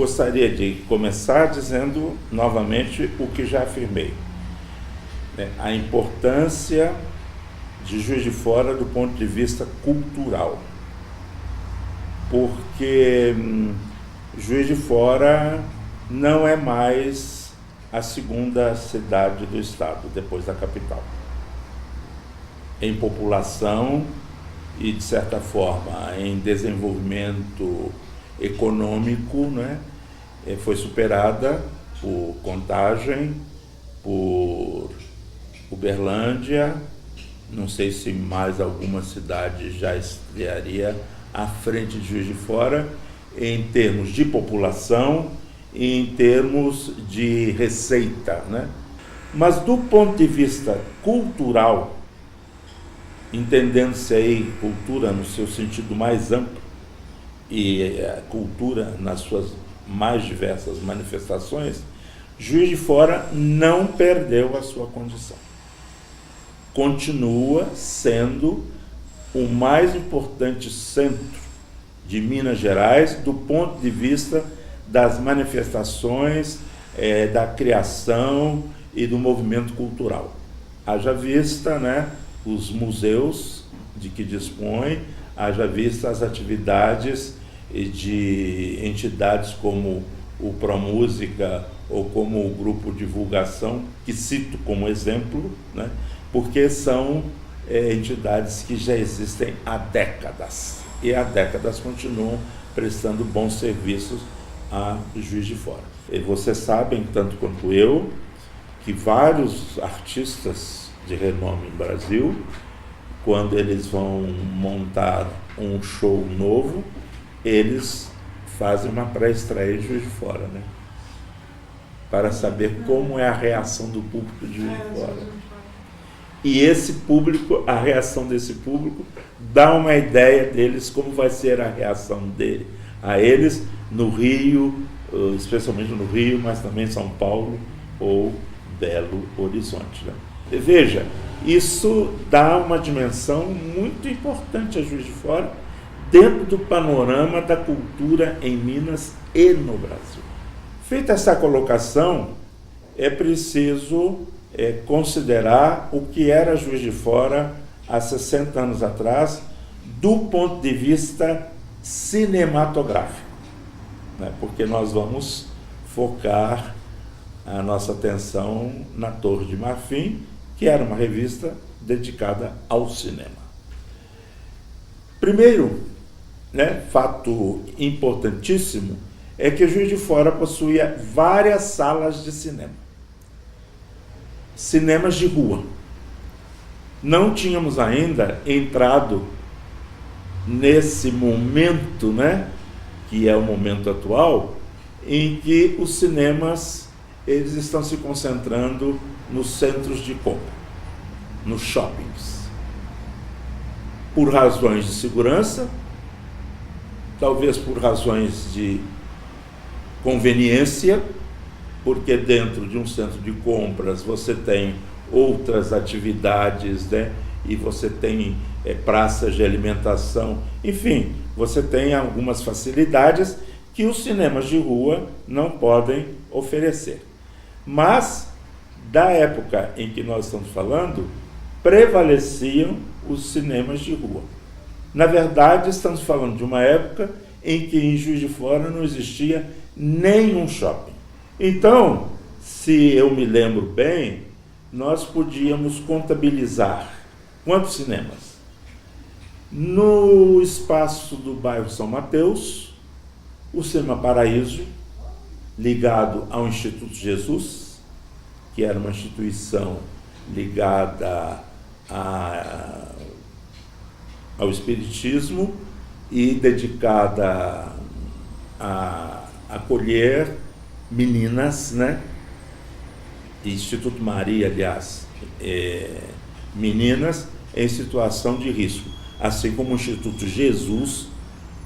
gostaria de começar dizendo novamente o que já afirmei, né? A importância de Juiz de Fora do ponto de vista cultural, porque Juiz de Fora não é mais a segunda cidade do estado, depois da capital, em população e, de certa forma, em desenvolvimento econômico, né? Foi superada por Contagem, por Uberlândia, não sei se mais alguma cidade já estaria à frente de Juiz de Fora, em termos de população e em termos de receita, né? Mas do ponto de vista cultural, entendendo-se aí cultura no seu sentido mais amplo e a cultura nas suas mais diversas manifestações, Juiz de Fora não perdeu a sua condição. Continua sendo o mais importante centro de Minas Gerais do ponto de vista das manifestações, da criação e do movimento cultural. Haja vista, né, os museus de que dispõe, haja vista as atividades de entidades como o Promúsica ou como o Grupo Divulgação, que cito como exemplo, né, porque são entidades que já existem há décadas, e há décadas continuam prestando bons serviços a Juiz de Fora. E vocês sabem, tanto quanto eu, que vários artistas de renome no Brasil, quando eles vão montar um show novo, eles fazem uma pré-estreia de Juiz de Fora, né? Para saber como é a reação do público de Juiz de Fora. E esse público, a reação desse público, dá uma ideia deles, como vai ser a reação dele a eles no Rio, especialmente no Rio, mas também em São Paulo ou Belo Horizonte, né? E veja, isso dá uma dimensão muito importante a Juiz de Fora dentro do panorama da cultura em Minas e no Brasil. Feita essa colocação, é preciso considerar o que era Juiz de Fora há 60 anos atrás, do ponto de vista cinematográfico, né? Porque nós vamos focar a nossa atenção na Torre de Marfim, que era uma revista dedicada ao cinema. Primeiro, né, fato importantíssimo, é que Juiz de Fora possuía várias salas de cinema. Cinemas de rua. Não tínhamos ainda entrado nesse momento, né, que é o momento atual, em que os cinemas eles estão se concentrando nos centros de compra, nos shoppings. Por razões de segurança, talvez por razões de conveniência, porque dentro de um centro de compras você tem outras atividades, né? E você tem praças de alimentação, enfim, você tem algumas facilidades que os cinemas de rua não podem oferecer. Mas, da época em que nós estamos falando, prevaleciam os cinemas de rua. Na verdade, estamos falando de uma época em que em Juiz de Fora não existia nenhum shopping. Então, se eu me lembro bem, nós podíamos contabilizar quantos cinemas? No espaço do bairro São Mateus, o Cinema Paraíso, ligado ao Instituto Jesus, que era uma instituição ligada ao Espiritismo e dedicada a acolher meninas, né? Instituto Maria, aliás, meninas em situação de risco, assim como o Instituto Jesus,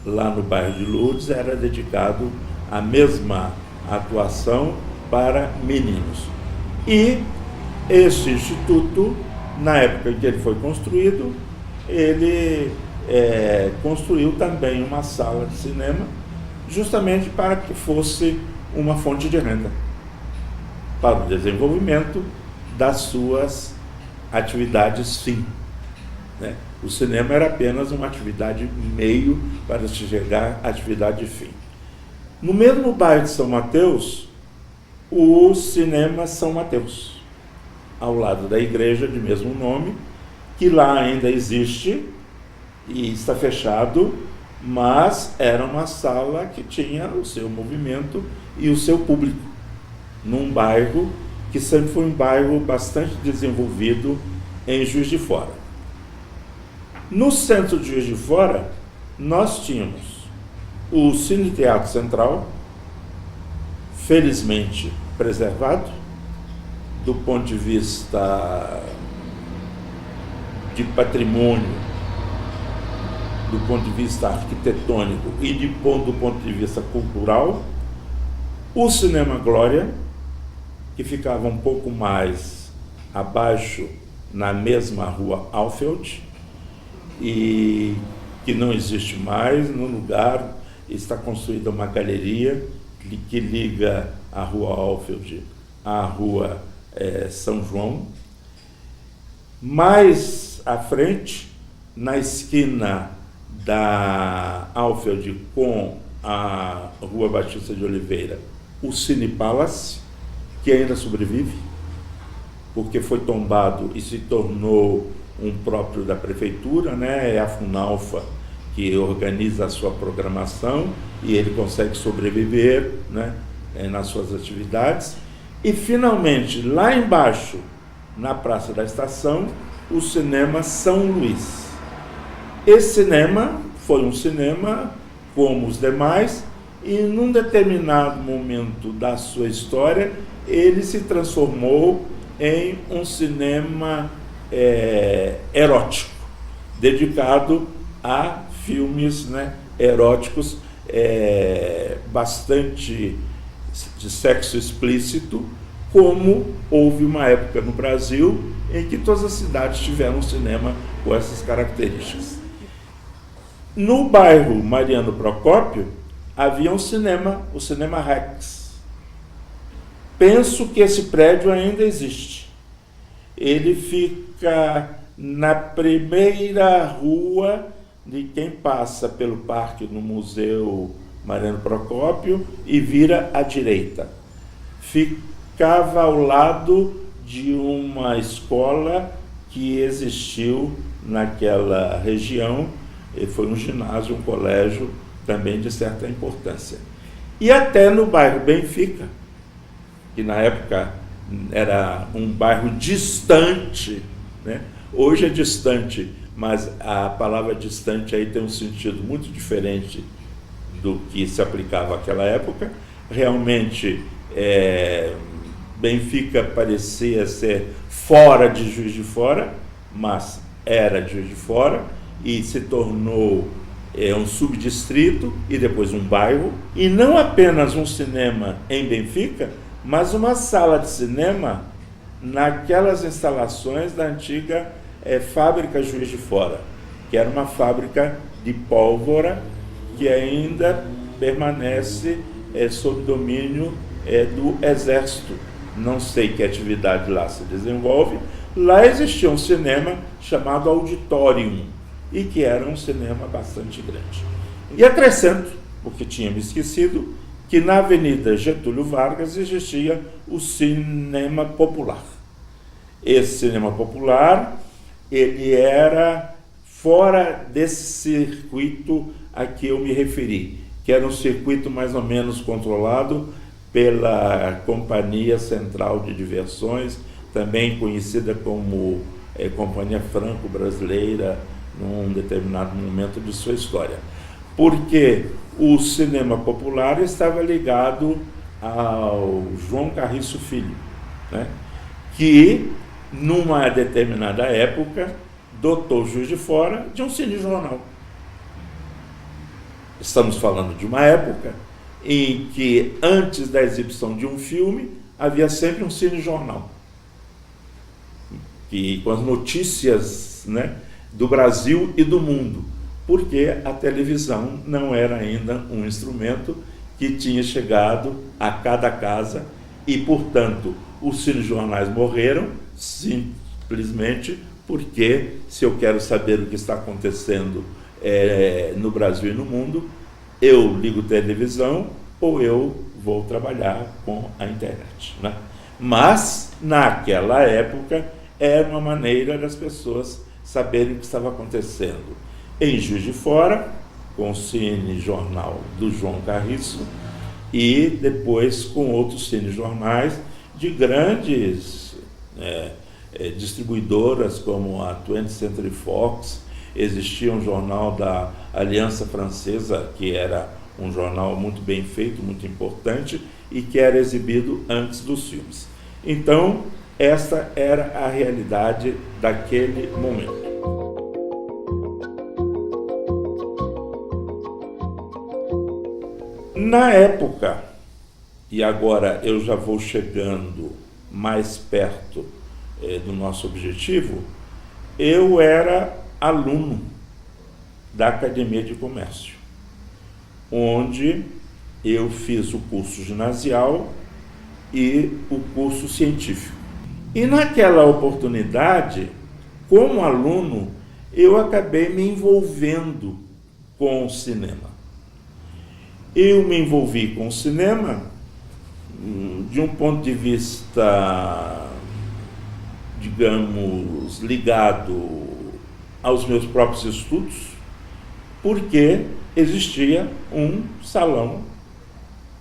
lá no bairro de Lourdes, era dedicado à mesma atuação para meninos. E esse instituto, na época em que ele foi construído, ele construiu também uma sala de cinema justamente para que fosse uma fonte de renda para o desenvolvimento das suas atividades fim, né? O cinema era apenas uma atividade meio para se chegar à atividade fim. No mesmo bairro de São Mateus, o cinema São Mateus, ao lado da igreja de mesmo nome, que lá ainda existe e está fechado, mas era uma sala que tinha o seu movimento e o seu público, num bairro que sempre foi um bairro bastante desenvolvido em Juiz de Fora. No centro de Juiz de Fora, nós tínhamos o Cine Teatro Central, felizmente preservado, do ponto de vista de patrimônio, do ponto de vista arquitetônico e do ponto de vista cultural. O Cinema Glória, que ficava um pouco mais abaixo, na mesma rua Alfeld, e que não existe mais. No lugar está construída uma galeria que liga a rua Alfeld à rua São João. Mais à frente, na esquina da Alfeld com a rua Batista de Oliveira, o Cine Palace, que ainda sobrevive, porque foi tombado e se tornou um próprio da prefeitura, né? É a Funalfa que organiza a sua programação e ele consegue sobreviver, né? Nas suas atividades. E finalmente, lá embaixo, na Praça da Estação, o cinema São Luís. Esse cinema foi um cinema como os demais, e num determinado momento da sua história ele se transformou em um cinema erótico, dedicado a filmes, né, eróticos, bastante de sexo explícito, como houve uma época no Brasil em que todas as cidades tiveram um cinema com essas características. No bairro Mariano Procópio havia um cinema, o Cinema Rex. Penso que esse prédio ainda existe. Ele fica na primeira rua de quem passa pelo parque no Museu Mariano Procópio e vira à direita. Ficava ao lado de uma escola que existiu naquela região, e foi um ginásio, um colégio também de certa importância. E até no bairro Benfica, que na época era um bairro distante, né? Hoje é distante, mas a palavra distante aí tem um sentido muito diferente do que se aplicava àquela época. Realmente, Benfica parecia ser fora de Juiz de Fora, mas era de Juiz de Fora, e se tornou um subdistrito e depois um bairro, e não apenas um cinema em Benfica, mas uma sala de cinema naquelas instalações da antiga fábrica Juiz de Fora, que era uma fábrica de pólvora que ainda permanece sob domínio do Exército. Não sei que atividade lá se desenvolve. Lá existia um cinema chamado Auditorium, e que era um cinema bastante grande. E acrescento, porque tinha me esquecido, que na Avenida Getúlio Vargas existia o Cinema Popular. Esse Cinema Popular, ele era fora desse circuito a que eu me referi, que era um circuito mais ou menos controlado pela Companhia Central de Diversões, também conhecida como Companhia Franco-Brasileira, num determinado momento de sua história. Porque o cinema popular estava ligado ao João Carriço Filho, né? Que, numa determinada época, dotou Juiz de Fora de um cinejornal. Estamos falando de uma época em que, antes da exibição de um filme, havia sempre um cinejornal, que, com as notícias, né, do Brasil e do mundo, porque a televisão não era ainda um instrumento que tinha chegado a cada casa e, portanto, os cinejornais morreram simplesmente porque, se eu quero saber o que está acontecendo no Brasil e no mundo, eu ligo televisão ou eu vou trabalhar com a internet, né? Mas, naquela época, era uma maneira das pessoas saberem o que estava acontecendo em Juiz de Fora, com o cinejornal do João Carriço, e depois com outros cinejornais de grandes distribuidoras como a 20th Century Fox. Existia um jornal da Aliança Francesa, que era um jornal muito bem feito, muito importante, e que era exibido antes dos filmes. Então, essa era a realidade daquele momento. Na época, e agora eu já vou chegando mais perto do nosso objetivo, eu era aluno da Academia de Comércio, onde eu fiz o curso ginasial e o curso científico. E naquela oportunidade, como aluno, eu acabei me envolvendo com o cinema. Eu me envolvi com o cinema de um ponto de vista, digamos, ligado aos meus próprios estudos, porque existia um salão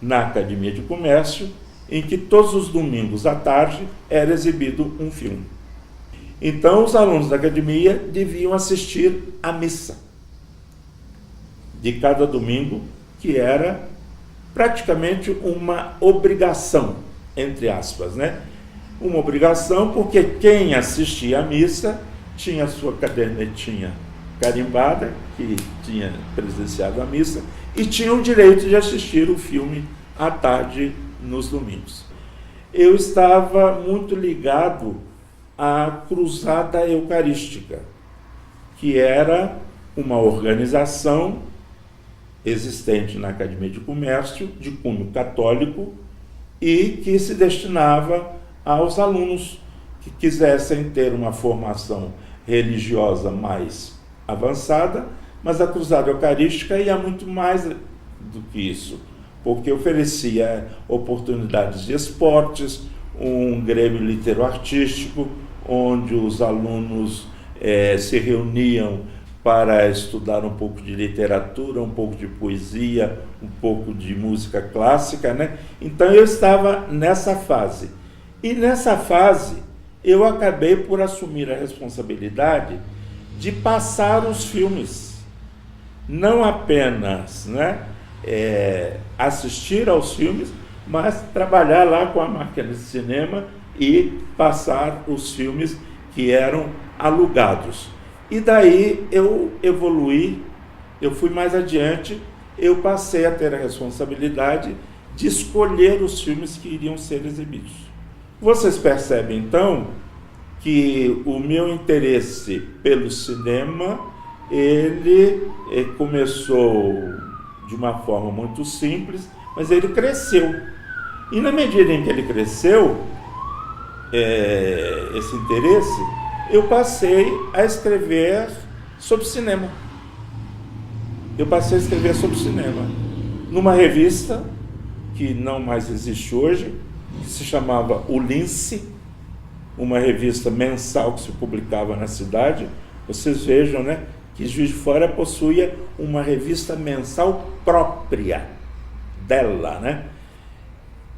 na Academia de Comércio em que todos os domingos à tarde era exibido um filme. Então, os alunos da academia deviam assistir à missa de cada domingo, que era praticamente uma obrigação, entre aspas, né? Uma obrigação porque quem assistia à missa tinha a sua cadernetinha carimbada, que tinha presenciado a missa, e tinha o direito de assistir o filme à tarde nos domingos. Eu estava muito ligado à Cruzada Eucarística, que era uma organização existente na Academia de Comércio, de cunho católico, e que se destinava aos alunos que quisessem ter uma formação religiosa mais avançada, mas a Cruzada Eucarística ia muito mais do que isso, porque oferecia oportunidades de esportes, um grêmio litero-artístico, onde os alunos se reuniam para estudar um pouco de literatura, um pouco de poesia, um pouco de música clássica, né? Então eu estava nessa fase. E nessa fase eu acabei por assumir a responsabilidade de passar os filmes, não apenas, né, assistir aos filmes, mas trabalhar lá com a máquina de cinema e passar os filmes que eram alugados. E daí eu evoluí, eu fui mais adiante, eu passei a ter a responsabilidade de escolher os filmes que iriam ser exibidos. Vocês percebem, então, que o meu interesse pelo cinema, ele começou de uma forma muito simples, mas ele cresceu. E na medida em que ele cresceu, esse interesse, eu passei a escrever sobre cinema. Numa revista que não mais existe hoje, que se chamava O Lince, uma revista mensal que se publicava na cidade. Vocês vejam, né, que Juiz de Fora possuía uma revista mensal própria dela, né,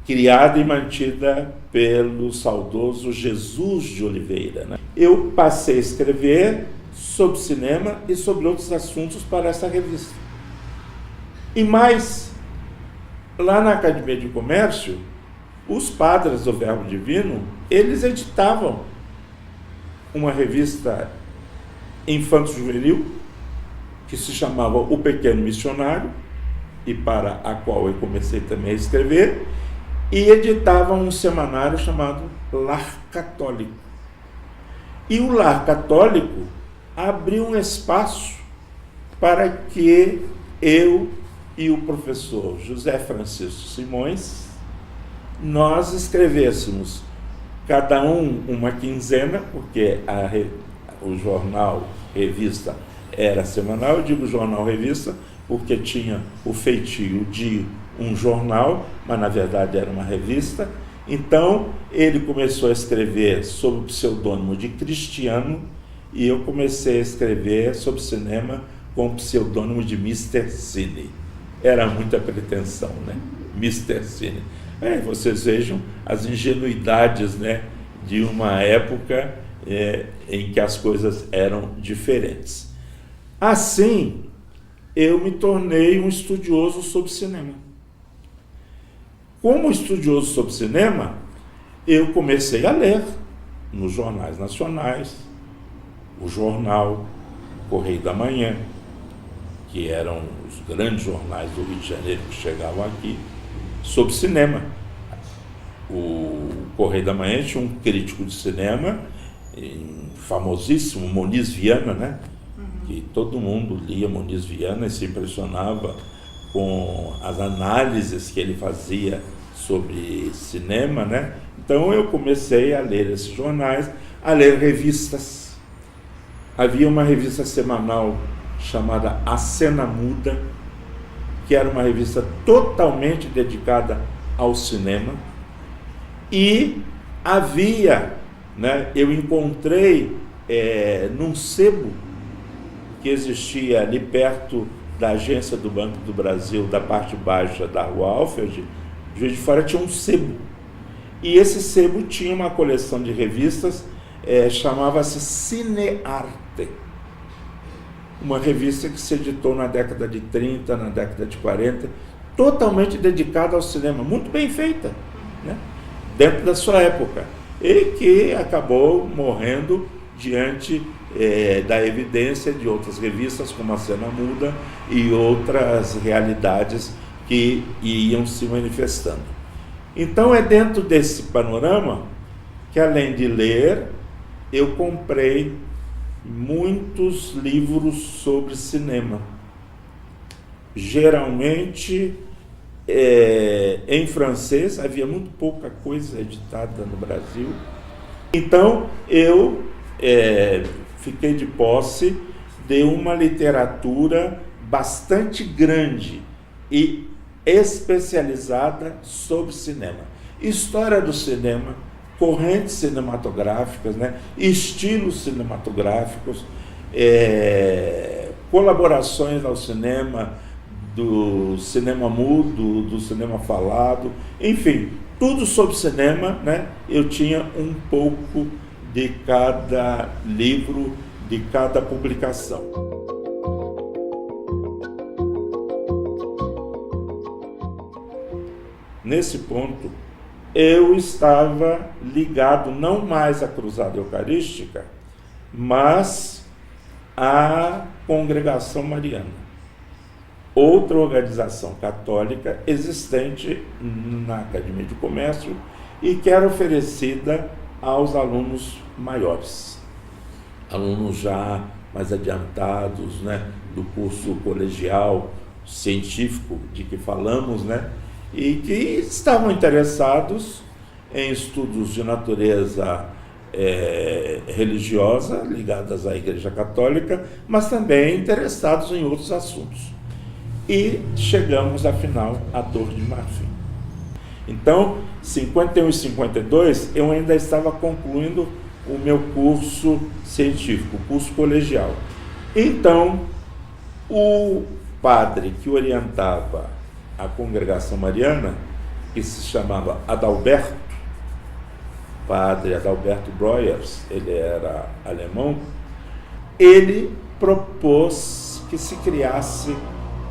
criada e mantida pelo saudoso Jesus de Oliveira, né? Eu passei a escrever sobre cinema e sobre outros assuntos para essa revista. E mais, lá na Academia de Comércio, os padres do Verbo Divino, eles editavam uma revista infanto-juvenil que se chamava O Pequeno Missionário, e para a qual eu comecei também a escrever, e editavam um semanário chamado Lar Católico. E o Lar Católico abriu um espaço para que eu e o professor José Francisco Simões, nós escrevêssemos cada uma quinzena, porque o jornal revista era semanal. Eu digo jornal revista porque tinha o feitio de um jornal, mas na verdade era uma revista. Então ele começou a escrever sob o pseudônimo de Cristiano e eu comecei a escrever sobre cinema com o pseudônimo de Mr. Cine. Era muita pretensão, né? Mr. Cine. Vocês vejam as ingenuidades, né, de uma época em que as coisas eram diferentes. Assim, eu me tornei um estudioso sobre cinema. Como estudioso sobre cinema, eu comecei a ler nos jornais nacionais, o jornal Correio da Manhã, que eram os grandes jornais do Rio de Janeiro que chegavam aqui, sobre cinema. O Correio da Manhã tinha um crítico de cinema famosíssimo, Moniz Viana, né? Que todo mundo lia Moniz Viana e se impressionava com as análises que ele fazia sobre cinema, né? Então eu comecei a ler esses jornais, a ler revistas. Havia uma revista semanal chamada A Cena Muda, que era uma revista totalmente dedicada ao cinema. E havia, né, eu encontrei num sebo que existia ali perto da agência do Banco do Brasil, da parte baixa da Rua Alfred, Juiz de Fora tinha um sebo. E esse sebo tinha uma coleção de revistas, chamava-se Cinearte. Uma revista que se editou na década de 30, na década de 40, totalmente dedicada ao cinema, muito bem feita, né? Dentro da sua época, e que acabou morrendo diante da evidência de outras revistas, como A Cena Muda e outras realidades que iam se manifestando. Então é dentro desse panorama que, além de ler, eu comprei muitos livros sobre cinema, geralmente em francês. Havia muito pouca coisa editada no Brasil. Então eu fiquei de posse de uma literatura bastante grande e especializada sobre cinema, história do cinema, correntes cinematográficas, né, estilos cinematográficos, colaborações ao cinema, do cinema mudo, do cinema falado, enfim, tudo sobre cinema, né? Eu tinha um pouco de cada livro, de cada publicação. Nesse ponto, eu estava ligado não mais à Cruzada Eucarística, mas à Congregação Mariana, outra organização católica existente na Academia de Comércio e que era oferecida aos alunos maiores, alunos já mais adiantados, né, do curso colegial científico de que falamos, né, e que estavam interessados em estudos de natureza religiosa, ligadas à Igreja Católica, mas também interessados em outros assuntos. E chegamos, afinal, à Torre de Marfim. Então, 51 e 52, eu ainda estava concluindo o meu curso científico, o curso colegial. Então, o padre que orientava a Congregação Mariana, que se chamava Adalberto, padre Adalberto Breuers, ele era alemão, ele propôs que se criasse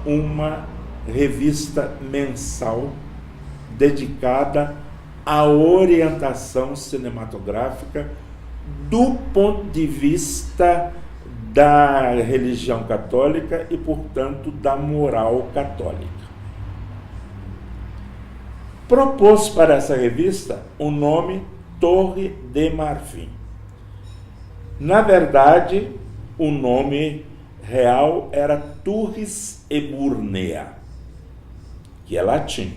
uma revista mensal dedicada à orientação cinematográfica do ponto de vista da religião católica e, portanto, da moral católica. Propôs para essa revista o nome Torre de Marfim. Na verdade, o nome real era Turris Eburnea, que é latim,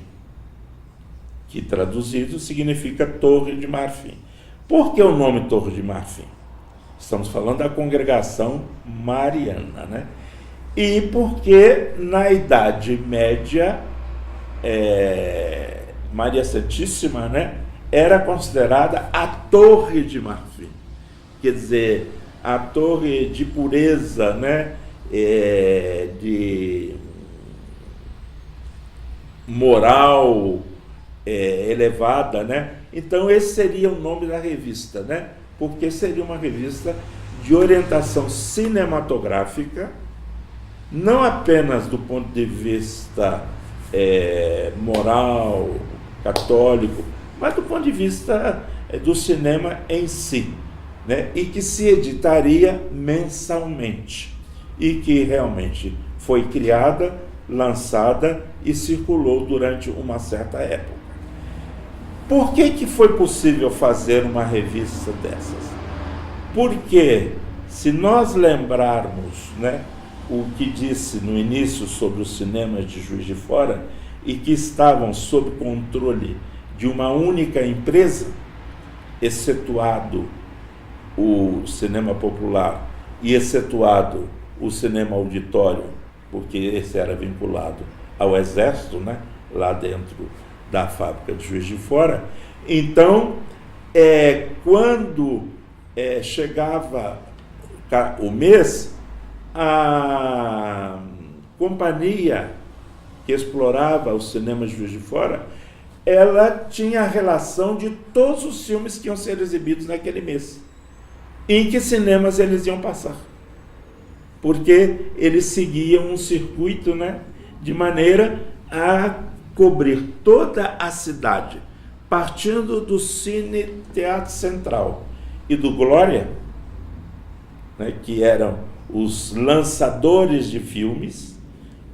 que traduzido significa Torre de Marfim. Por que o nome Torre de Marfim? Estamos falando da congregação mariana, né? E porque na Idade Média, Maria Santíssima, né, era considerada a Torre de Marfim, quer dizer, a torre de pureza, né, de moral elevada, né? Então esse seria o nome da revista, né? Porque seria uma revista de orientação cinematográfica, não apenas do ponto de vista moral, católico, mas do ponto de vista do cinema em si, né? E que se editaria mensalmente, e que realmente foi criada, lançada e circulou durante uma certa época. Por que foi possível fazer uma revista dessas? Porque, se nós lembrarmos, né, o que disse no início sobre os cinemas de Juiz de Fora, e que estavam sob controle de uma única empresa, excetuado o cinema popular e excetuado o cinema auditório, porque esse era vinculado ao Exército, né, lá dentro da fábrica de Juiz de Fora. Então, quando chegava o mês, a companhia que explorava o cinema de Juiz de Fora, ela tinha a relação de todos os filmes que iam ser exibidos naquele mês, em que cinemas eles iam passar, porque eles seguiam um circuito, né, de maneira a cobrir toda a cidade, partindo do Cine Teatro Central e do Glória, né, que eram os lançadores de filmes,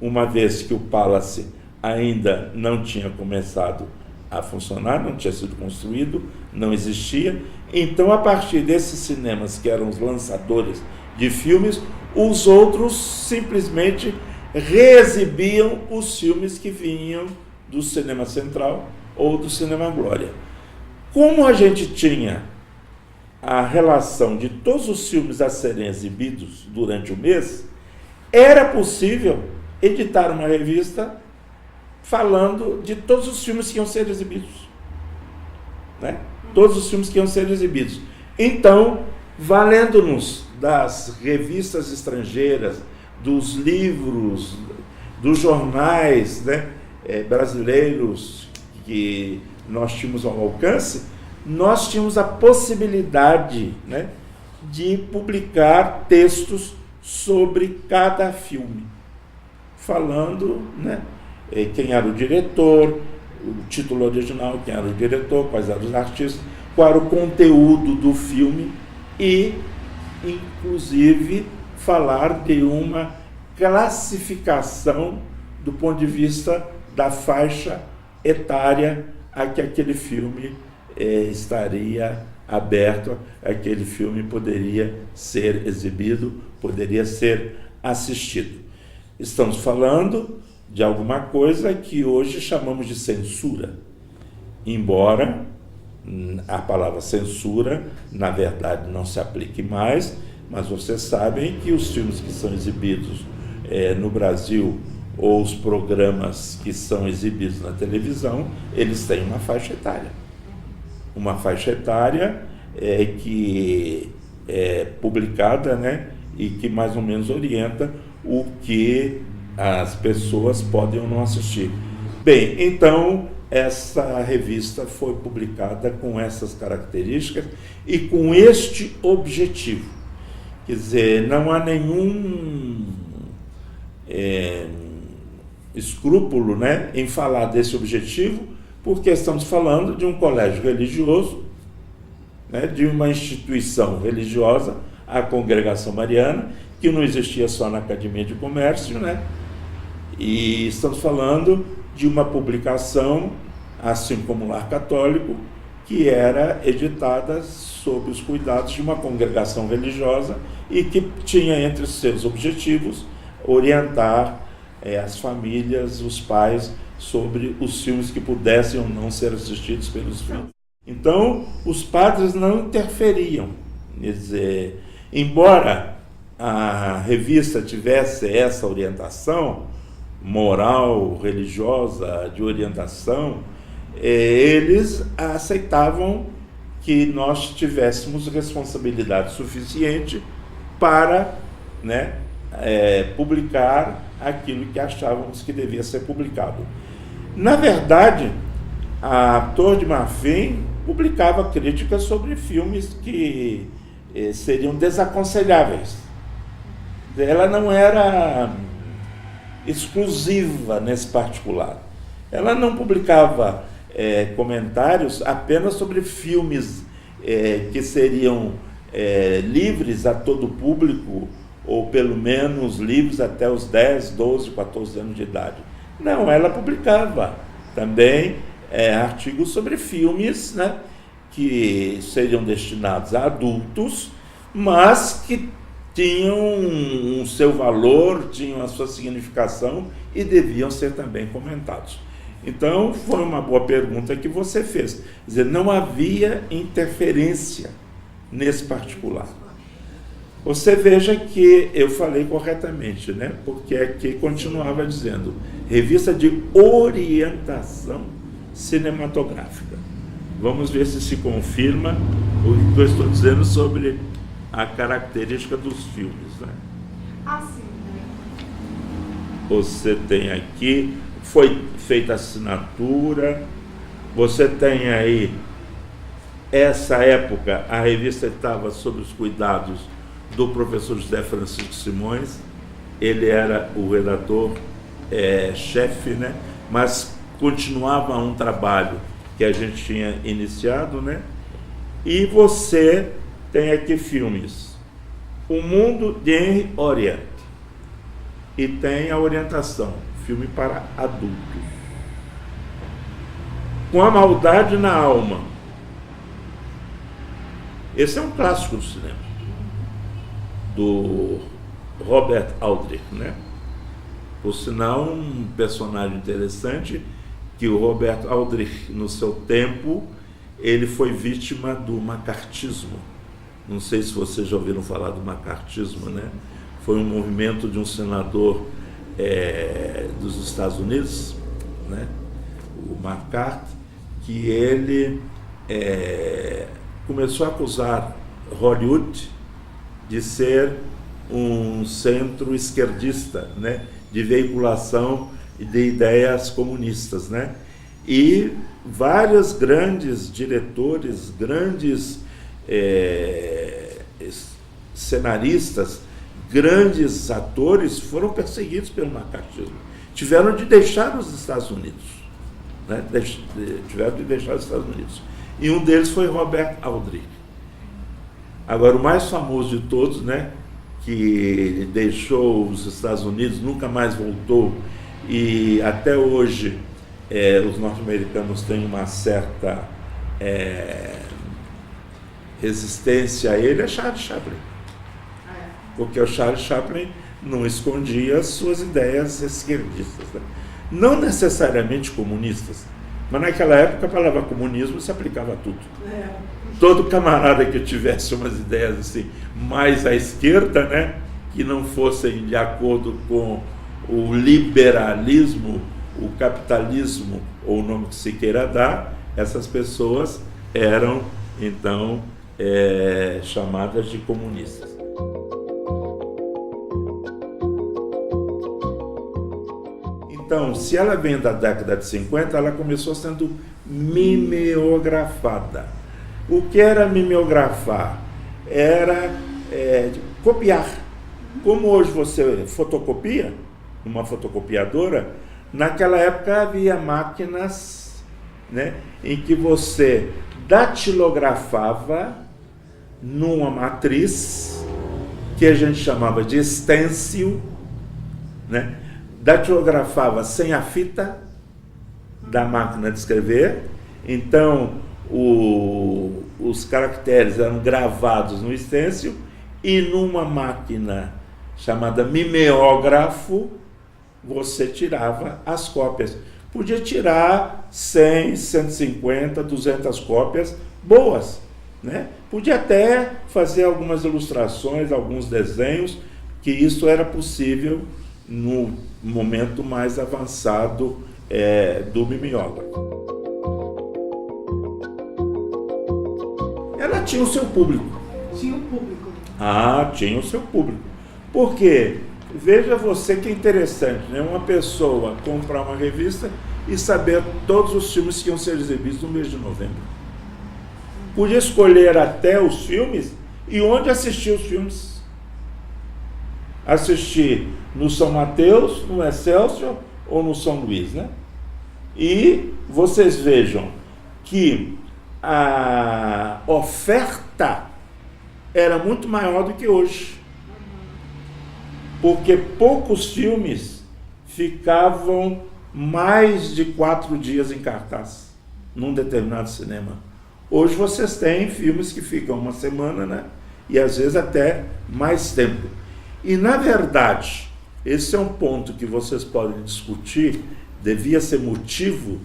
uma vez que o Palace ainda não tinha começado a funcionar, não tinha sido construído, não existia. Então, a partir desses cinemas que eram os lançadores de filmes, os outros simplesmente reexibiam os filmes que vinham do Cinema Central ou do Cinema Glória. Como a gente tinha a relação de todos os filmes a serem exibidos durante o mês, era possível editar uma revista falando de todos os filmes que iam ser exibidos, né? Todos os filmes que iam ser exibidos. Então, valendo-nos das revistas estrangeiras, dos livros, dos jornais, né, brasileiros que nós tínhamos ao alcance, nós tínhamos a possibilidade, né, de publicar textos sobre cada filme, falando, né, quem era o diretor, o título original, quem era o diretor, quais eram os artistas, qual era o conteúdo do filme e, inclusive, falar de uma classificação do ponto de vista da faixa etária a que aquele filme estaria aberto, aquele filme poderia ser exibido, poderia ser assistido. Estamos falando de alguma coisa que hoje chamamos de censura, embora a palavra censura, na verdade, não se aplique mais, mas vocês sabem que os filmes que são exibidos no Brasil, ou os programas que são exibidos na televisão, eles têm uma faixa etária. Uma faixa etária que é publicada, né, e que mais ou menos orienta o que as pessoas podem ou não assistir. Bem, então, essa revista foi publicada com essas características e com este objetivo. Quer dizer, não há nenhum escrúpulo, né, em falar desse objetivo, porque estamos falando de um colégio religioso, né, de uma instituição religiosa, a Congregação Mariana, que não existia só na Academia de Comércio, né? E estamos falando de uma publicação, assim como o Lar Católico, que era editada sob os cuidados de uma congregação religiosa e que tinha entre seus objetivos orientar as famílias, os pais, sobre os filmes que pudessem ou não ser assistidos pelos filhos. Então, os padres não interferiam. Quer dizer, embora a revista tivesse essa orientação moral, religiosa, de orientação, eles aceitavam que nós tivéssemos responsabilidade suficiente para, né, publicar aquilo que achávamos que devia ser publicado. Na verdade, a Torre de Marfim publicava críticas sobre filmes que seriam desaconselháveis. Ela não era exclusiva nesse particular. Ela não publicava comentários apenas sobre filmes que seriam livres a todo público, ou pelo menos livres até os 10, 12, 14 anos de idade. Não, ela publicava também artigos sobre filmes, né, que seriam destinados a adultos, mas que tinham o seu valor, tinham a sua significação e deviam ser também comentados. Então, foi uma boa pergunta que você fez. Quer dizer, não havia interferência nesse particular. Você veja que eu falei corretamente, né? Porque aqui continuava dizendo revista de orientação cinematográfica. Vamos ver se confirma o que eu estou dizendo sobre a característica dos filmes, né? Sim. Você tem aqui, foi feita assinatura, você tem aí, essa época, a revista estava sob os cuidados do professor José Francisco Simões, ele era o redator chefe, né? Mas continuava um trabalho que a gente tinha iniciado, né? E você tem aqui filmes, O Mundo de Henry Orient, e tem a orientação, filme para adultos. Com a Maldade na Alma. Esse é um clássico do cinema, do Robert Aldrich, né? Por sinal, um personagem interessante, que o Robert Aldrich, no seu tempo, ele foi vítima do macartismo. Não sei se vocês já ouviram falar do macartismo, né? Foi um movimento de um senador dos Estados Unidos, né? O McCarthy, que ele começou a acusar Hollywood de ser um centro esquerdista, né? De veiculação de ideias comunistas, né? E vários grandes diretores, grandes cenaristas, grandes atores foram perseguidos pelo macartismo. Tiveram de deixar os Estados Unidos, né? Tiveram de deixar os Estados Unidos. E um deles foi Robert Aldrich. Agora, o mais famoso de todos, né? Que deixou os Estados Unidos, nunca mais voltou, e até hoje os norte-americanos têm uma certa resistência a ele, é Charles Chaplin. Porque o Charles Chaplin não escondia as suas ideias esquerdistas, né? Não necessariamente comunistas, mas naquela época a palavra comunismo se aplicava a tudo. Todo camarada que tivesse umas ideias assim, mais à esquerda, né, que não fossem de acordo com o liberalismo, o capitalismo, ou o nome que se queira dar, essas pessoas eram, então, chamadas de comunistas. Então, se ela vem da década de 50, ela começou sendo mimeografada. O que era mimeografar? Era copiar. Como hoje você fotocopia, numa fotocopiadora, naquela época havia máquinas, né, em que você datilografava numa matriz, que a gente chamava de stencil, né? Datilografava sem a fita da máquina de escrever. Então, os caracteres eram gravados no stencil e numa máquina chamada mimeógrafo você tirava as cópias. Podia tirar 100, 150, 200 cópias boas, né? Podia até fazer algumas ilustrações, alguns desenhos, que isso era possível no momento mais avançado do mimeógrafo. Ela tinha o seu público. Tinha um público. Tinha o seu público. Por quê? Veja você que interessante, né? Uma pessoa comprar uma revista e saber todos os filmes que iam ser exibidos no mês de novembro. Podia escolher até os filmes e onde assistir os filmes. Assistir no São Mateus, no Excelsior ou no São Luís, né? E vocês vejam que a oferta era muito maior do que hoje. Porque poucos filmes ficavam mais de 4 dias em cartaz, num determinado cinema. Hoje vocês têm filmes que ficam uma semana, né? E às vezes até mais tempo. E na verdade, esse é um ponto que vocês podem discutir, devia ser motivo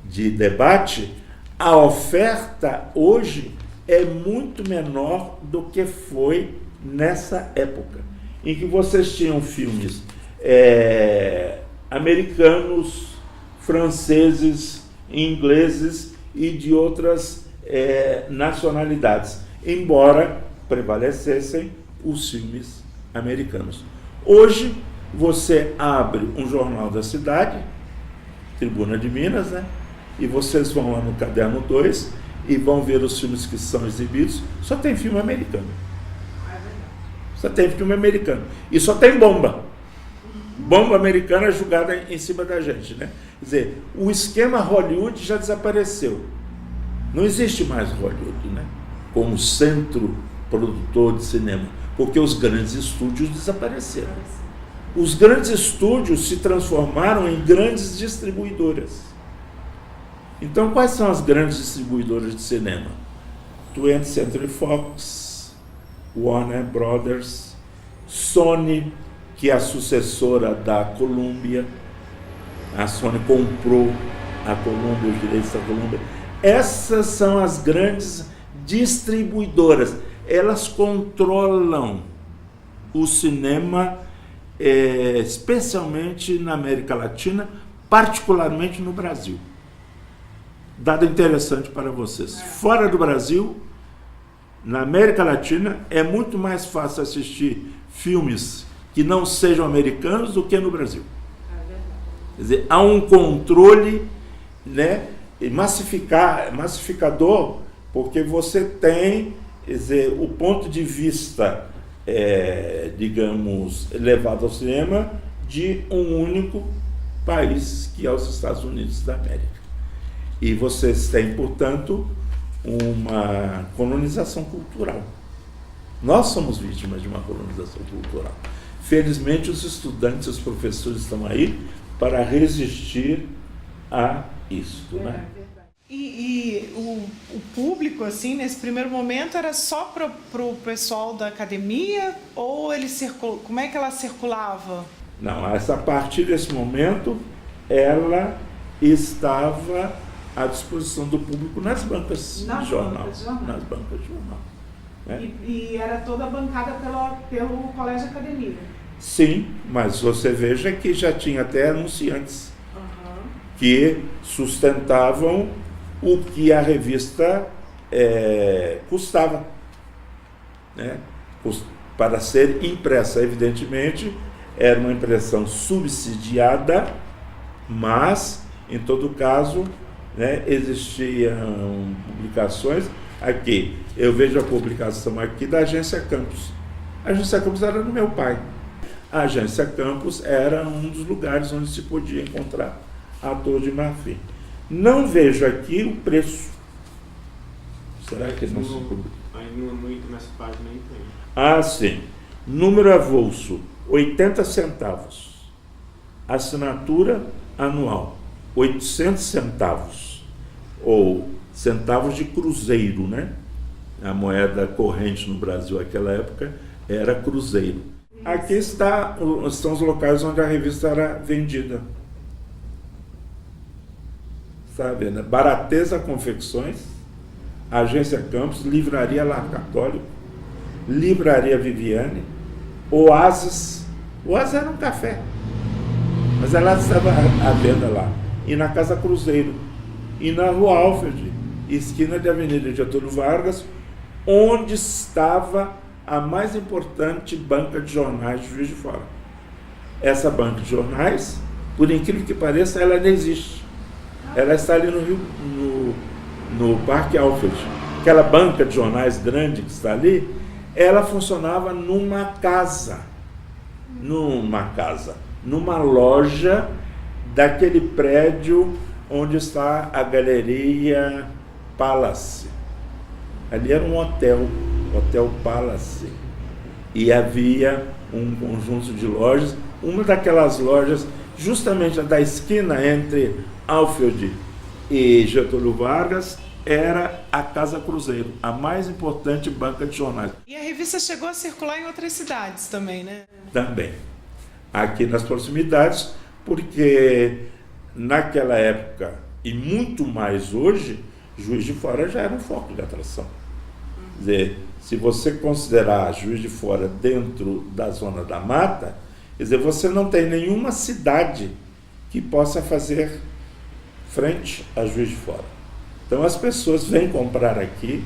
de debate. A oferta hoje é muito menor do que foi nessa época, em que vocês tinham filmes americanos, franceses, ingleses e de outras nacionalidades, embora prevalecessem os filmes americanos. Hoje, você abre um jornal da cidade, Tribuna de Minas, né? E vocês vão lá no Caderno 2 e vão ver os filmes que são exibidos, só tem filme americano. Só tem filme americano. E só tem bomba. Bomba americana jogada em cima da gente, né? Quer dizer, o esquema Hollywood já desapareceu. Não existe mais Hollywood, né? Como centro produtor de cinema, porque os grandes estúdios desapareceram. Os grandes estúdios se transformaram em grandes distribuidoras. Então, quais são as grandes distribuidoras de cinema? 20th Century Fox, Warner Brothers, Sony, que é a sucessora da Columbia. A Sony comprou a Columbia, os direitos da Columbia. Essas são as grandes distribuidoras. Elas controlam o cinema, especialmente na América Latina, particularmente no Brasil. Dado interessante para vocês. Fora do Brasil, na América Latina, é muito mais fácil assistir filmes que não sejam americanos do que no Brasil. Quer dizer, há um controle, né, massificador, porque você tem, quer dizer, o ponto de vista, digamos, levado ao cinema de um único país, que é os Estados Unidos da América. E vocês têm, portanto, uma colonização cultural. Nós somos vítimas de uma colonização cultural. Felizmente, os estudantes, os professores estão aí para resistir a isso, né? E o público, assim, nesse primeiro momento, era só para o pessoal da academia, ou ele como é que ela circulava? Não, a partir desse momento, ela estava à disposição do público nas bancas de jornal. Nas bancas de jornal. Né? E era toda bancada pelo Colégio Academia? Sim, mas você veja que já tinha até anunciantes que sustentavam o que a revista custava, né? Para ser impressa. Evidentemente, era uma impressão subsidiada, mas, em todo caso, né, existiam publicações. Aqui, eu vejo a publicação aqui da Agência Campos. A Agência Campos era do meu pai. A Agência Campos era um dos lugares onde se podia encontrar a Torre de Marfim. Não vejo aqui o preço. Será que não se publica? Aí nessa página aí tem. Ah, sim. Número avulso, 80 centavos. Assinatura anual, 800 centavos. Ou centavos de cruzeiro, né? A moeda corrente no Brasil naquela época era cruzeiro. Aqui estão os locais onde a revista era vendida. Sabe, né? Barateza Confecções, Agência Campos, Livraria Lar Católico, Livraria Viviane, Oasis. Oasis era um café, mas ela estava à venda lá. E na Casa Cruzeiro, e na Rua Alfred, esquina de Avenida Getúlio Vargas, onde estava a mais importante banca de jornais de Juiz de Fora. Essa banca de jornais, por incrível que pareça, ela não existe. Ela está ali no Rio, no Parque Alfred. Aquela banca de jornais grande que está ali, ela funcionava numa numa loja daquele prédio onde está a Galeria Palace. Ali era um Hotel Palace. E havia um conjunto de lojas, uma daquelas lojas, justamente da esquina entre Alfred e Getúlio Vargas, era a Casa Cruzeiro, a mais importante banca de jornais. E a revista chegou a circular em outras cidades também, né? Também. Aqui nas proximidades, porque naquela época, e muito mais hoje, Juiz de Fora já era um foco de atração. Quer dizer, se você considerar Juiz de Fora dentro da Zona da Mata, quer dizer, você não tem nenhuma cidade que possa fazer frente a Juiz de Fora. Então as pessoas vêm comprar aqui,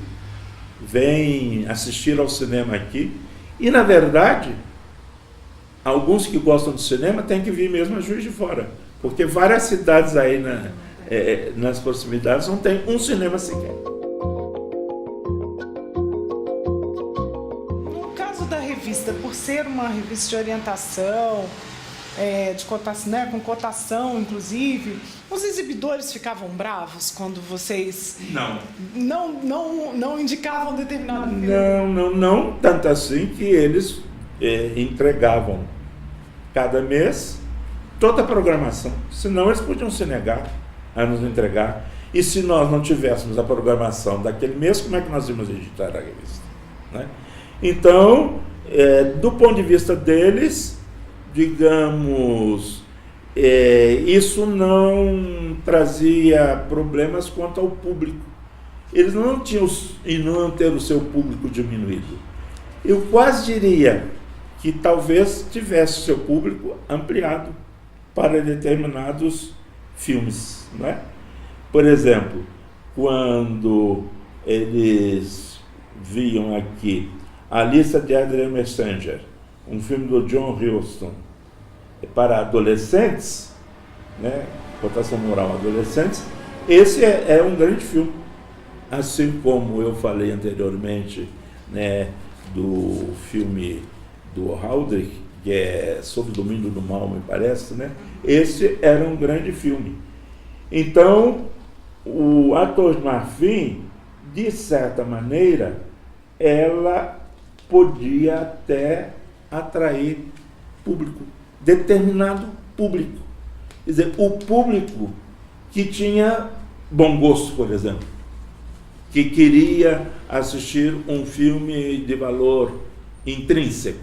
vêm assistir ao cinema aqui, e na verdade, alguns que gostam de cinema têm que vir mesmo a Juiz de Fora, porque várias cidades aí nas proximidades não tem um cinema sequer. No caso da revista, por ser uma revista de orientação, de cotação, né, com cotação, inclusive, os exibidores ficavam bravos quando vocês não indicavam determinado filme? Não, tanto assim que eles entregavam cada mês toda a programação, senão eles podiam se negar a nos entregar. E se nós não tivéssemos a programação daquele mês, como é que nós íamos editar a revista, né? Então, do ponto de vista deles, digamos, isso não trazia problemas quanto ao público. Eles não tinham e não ter o seu público diminuído. Eu quase diria que talvez tivesse o seu público ampliado para determinados filmes, né? Por exemplo, quando eles viam aqui A Lista de Adrian Messenger, um filme do John Huston, para adolescentes, né? Cotação moral adolescentes, esse é um grande filme. Assim como eu falei anteriormente, né, do filme do Aldrich, que é Sobre o Domínio do Mal, me parece, né? Esse era um grande filme. Então, o A Torre de Marfim, de certa maneira, ela podia até atrair público, determinado público. Quer dizer, o público que tinha bom gosto, por exemplo, que queria assistir um filme de valor intrínseco,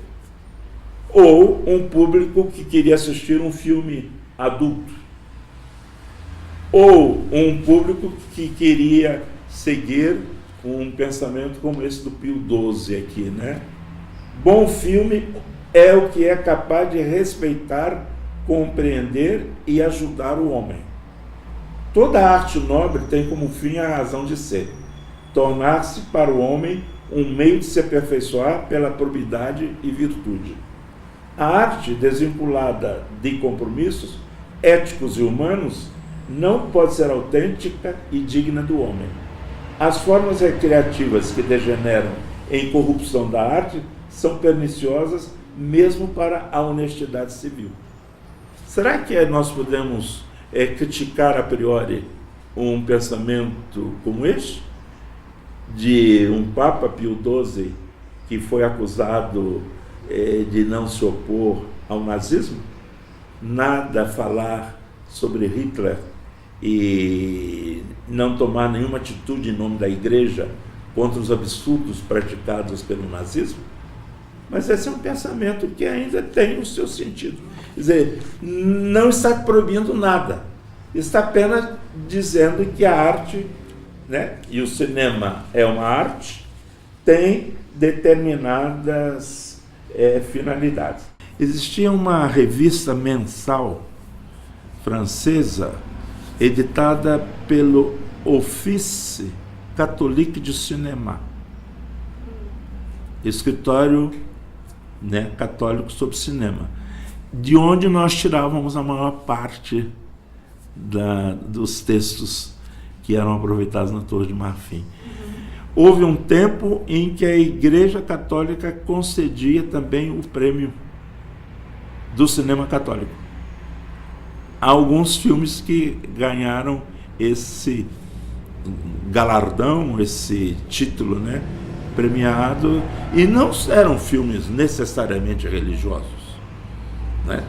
ou um público que queria assistir um filme adulto, ou um público que queria seguir um pensamento como esse do Pio XII aqui, né? Bom filme é o que é capaz de respeitar, compreender e ajudar o homem. Toda arte nobre tem como fim a razão de ser, tornar-se para o homem um meio de se aperfeiçoar pela probidade e virtude. A arte desvinculada de compromissos éticos e humanos não pode ser autêntica e digna do homem. As formas recreativas que degeneram em corrupção da arte são perniciosas mesmo para a honestidade civil. Será que nós podemos criticar a priori um pensamento como este? De um Papa Pio XII que foi acusado de não se opor ao nazismo? Nada a falar sobre Hitler e não tomar nenhuma atitude em nome da igreja contra os absurdos praticados pelo nazismo, mas esse é um pensamento que ainda tem o seu sentido. Quer dizer, não está proibindo nada, está apenas dizendo que a arte, né, e o cinema é uma arte, tem determinadas finalidades. Existia uma revista mensal francesa, editada pelo Office Catholique du Cinéma, escritório, né, católico sobre cinema, de onde nós tirávamos a maior parte dos textos que eram aproveitados na Torre de Marfim. Houve um tempo em que a Igreja Católica concedia também o prêmio do cinema católico. Há alguns filmes que ganharam esse galardão, esse título, né, premiado, e não eram filmes necessariamente religiosos, né?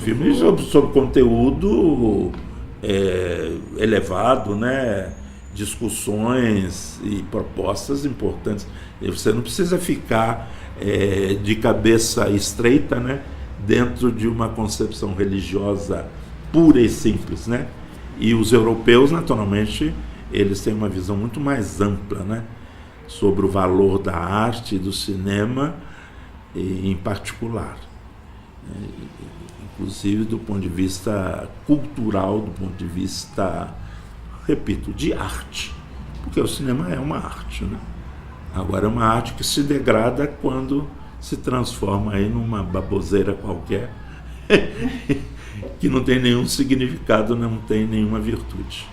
Filmes sobre conteúdo elevado, né? Discussões e propostas importantes. E você não precisa ficar de cabeça estreita, né, dentro de uma concepção religiosa pura e simples, né? E os europeus, naturalmente, eles têm uma visão muito mais ampla, né, sobre o valor da arte e do cinema em particular, inclusive do ponto de vista cultural, do ponto de vista, repito, de arte, porque o cinema é uma arte, né? Agora é uma arte que se degrada quando se transforma aí numa baboseira qualquer que não tem nenhum significado, não tem nenhuma virtude.